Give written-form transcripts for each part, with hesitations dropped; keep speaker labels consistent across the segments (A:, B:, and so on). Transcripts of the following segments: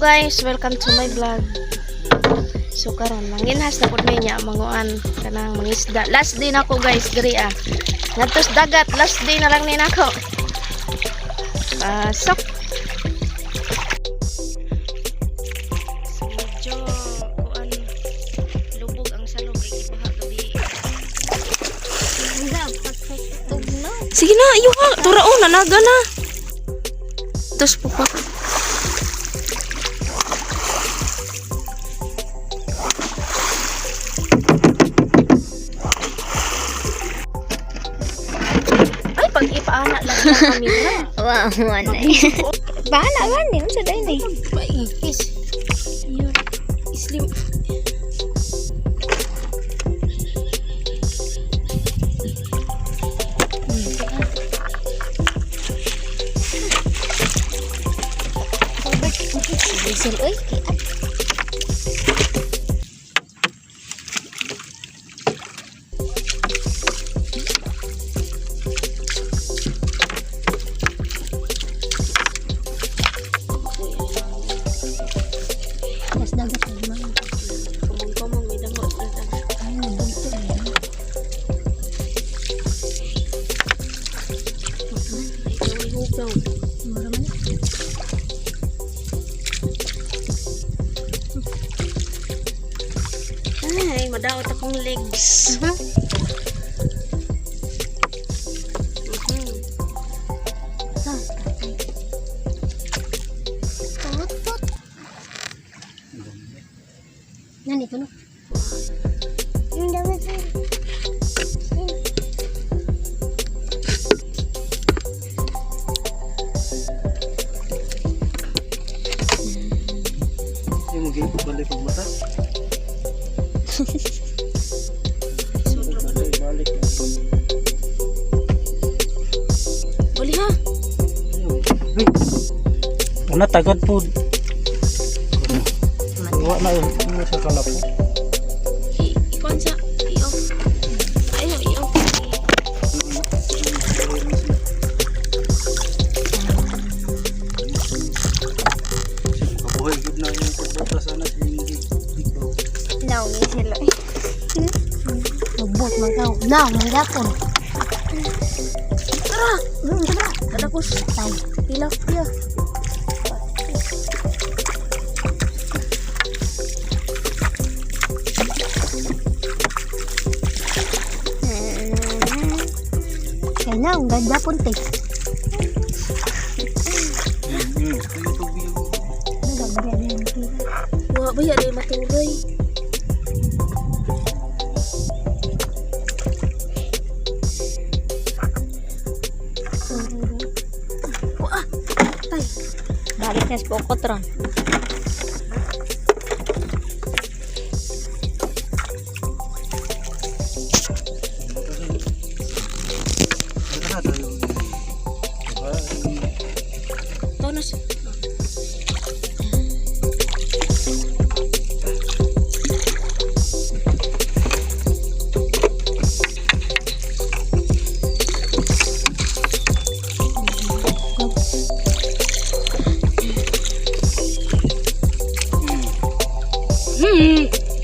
A: guys, welcome to my vlog. So karon manginhas na pud may nya manguan kanang mangisda. Last day na ako guys diri ah. Ngadtos dagat, last day na lang ni nako. Pasok. So medyo kuan lubog ang salog ay ibaha gabi. Sige na, iyo ha. Turao nanaga na. Tos po pa. Pag ipaana lang ng kamera.
B: Wow, manay. Bahala gani, unsa day ni?
A: Paipis. Yun. Islim.
B: Diesel oy. Dagat naman.
A: Kumong may damot na dagat.
B: Ay, nabunto na yan.
A: Ay, hugaw.
B: Maraman.
A: Ay, madawat akong legs.
B: Nani ito no? Yung dapat sa...
C: Yung mag-iipot balik ang mata. Balik.
A: Bali ha.
C: Una tagad po. Iwa na yun. Ano sa kalap po?
A: Ikuan siya. I-off. Ayaw, i-off.
C: Kabuhay good na yung pagbota sana sa hindi.
B: Daw, may sila eh. Magbot, magaw. Daw, manggapon.
A: Tara! Tara! Kadakos.
B: Tay.
A: Pilaf niya.
B: Kaya na, ang ganda punti. Nagagaya na yung tira.
A: Wa ba yan ay matuloy? Wah! Tay!
B: Balik na sa pokot ron.
A: Tonos.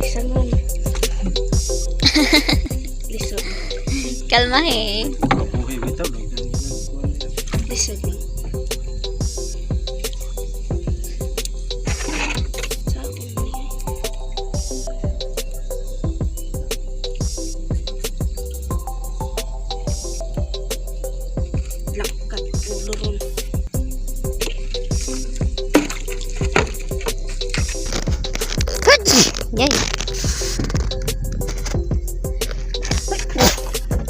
A: Lisan mo. Lisan.
B: Kalma eh.
C: Kabuhay bitaw.
A: Lisan. Lakat ulo ron.
B: Yay.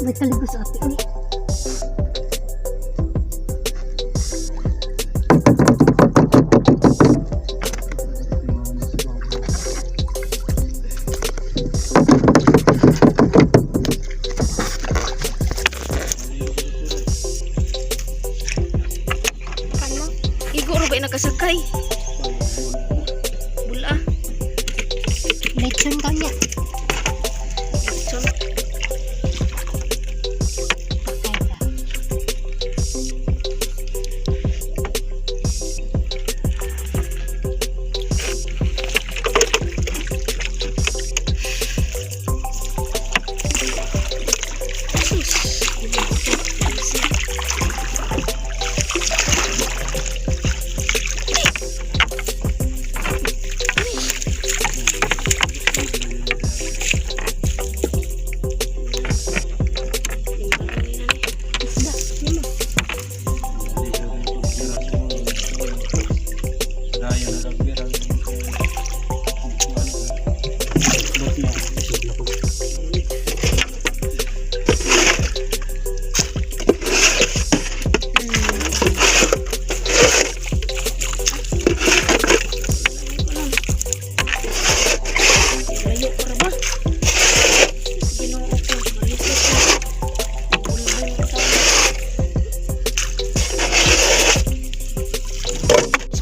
B: May taligos sa ate. Uy.
A: Ano? Igo ro ba nakasakay? Bula.
B: Lechon kanya.
A: Lechon.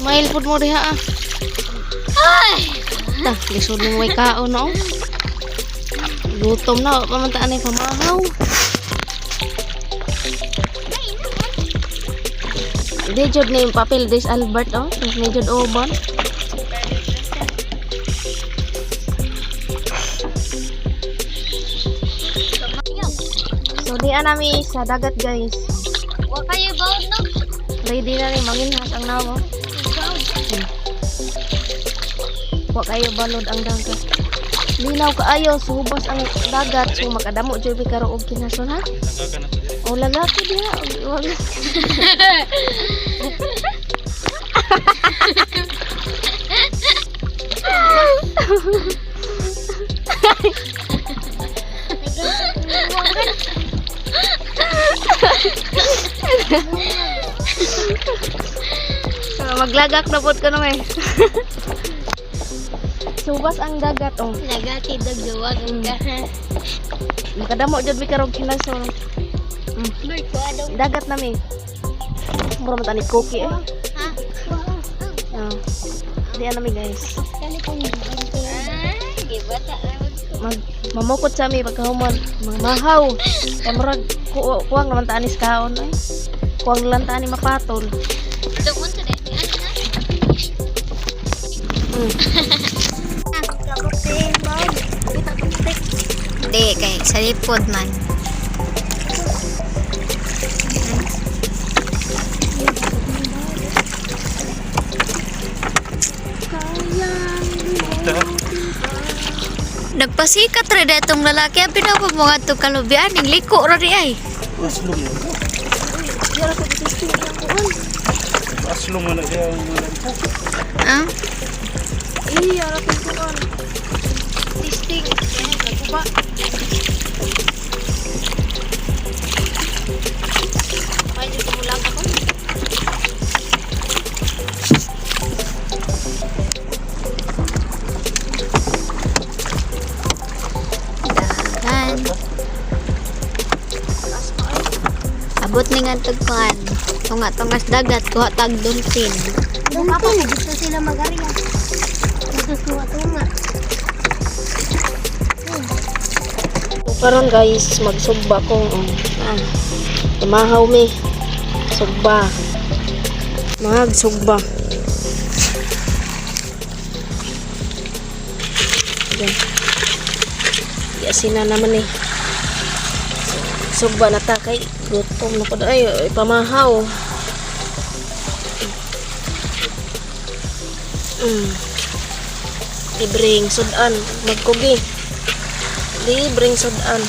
A: Mail pud mo diha ah. Ay! Ta, lisod mo may kaon no. Gutom na, pamantaan ay pamahaw. Di jud na yung papel des Albert oh, ni jud oban. So di nami sa dagat guys.
B: Wa kayo baon no?
A: Ready na ni manginhas ang nawo. Wa kayo balod ang dagat. Linaw kaayo subos ang dagat so makadamo jud bi karo og kinason ha. O lalaki diha. Wag. Maglagak na pod ka naman. Subas ang dagat oh.
B: Nagati dagawag ang gahan.
A: Makadamo jud mi karong kinason.
B: May kwado.
A: Dagat nami. Mura man tani cookie eh.
B: Ha?
A: Oh. Diyan nami guys.
B: Kali kong gibata
A: Mamukot sa mi pagkahuman. Mahaw. Kamurag kuwang naman tanis kaon eh. Kuwang lang tani mapatol.
B: Tungkol sa dahil. Di kay sa lipod man. Nagpasikat ra datong lalaki abi daw pa mga to kalubian ning liko ra di ay.
C: Aslong yan. Aslong mo na siya.
B: Ah?
A: Iya, ra ko kuan. Testing. Kuba. May dito mo lang ako.
B: Dagan. Abot ni nga tagkuhan. Tunga-tungas dagat, kuha tag dolphin.
A: Dolphin, gusto sila mag-ariya. Gusto tunga-tunga. Karon guys, magsugba ko. Tumahaw mi. Sugba. Magsugba. Yan. Yasin na naman eh. Sugba na ta kay gutom na po. Ay, pamahaw. Libreng sudan. Magkugi. Libreng sudan.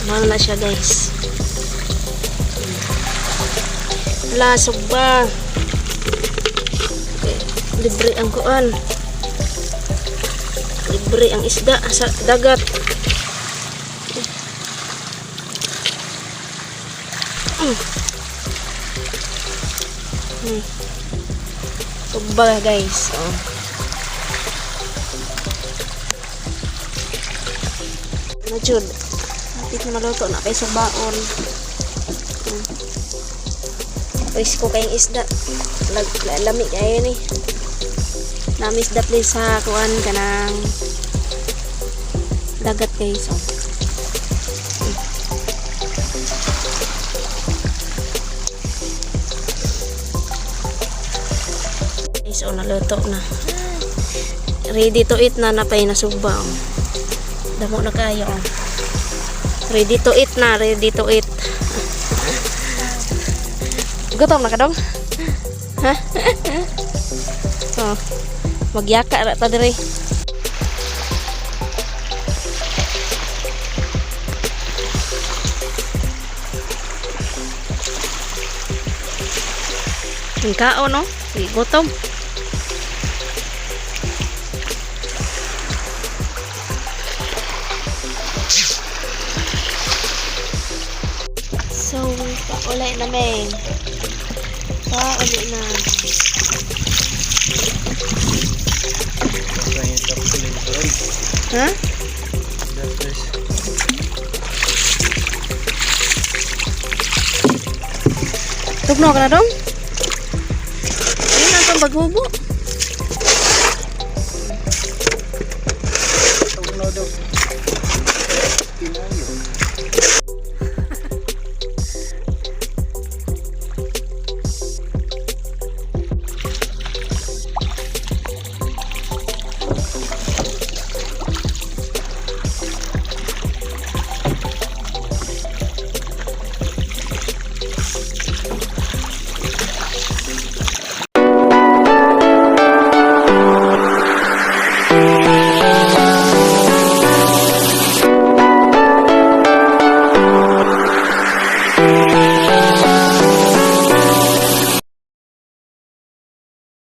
A: Mahal na siya guys. Wala, sugba. Libre ang kuan. Libre ang isda sa dagat. Sugba guys. Oh. Ano jud? Natik na maluto na kay sugbaon. Pwes ko kayong isda. Lami kaya ni. Namis da please sa kuan kanang dagat guys. Oh. Guys, oh, naluto na. Ready to eat na napay nasugba. Oh. Damo na kayo. Oh. Ready to eat na, ready to eat. Gutom na ka dong? Ha? Oh. Magyaka ra ta dire. Ang kaon no? Gutom. So, paulay na may. Pauli na. Ha? Tugno ka na dong? Ayun na itong baghubo.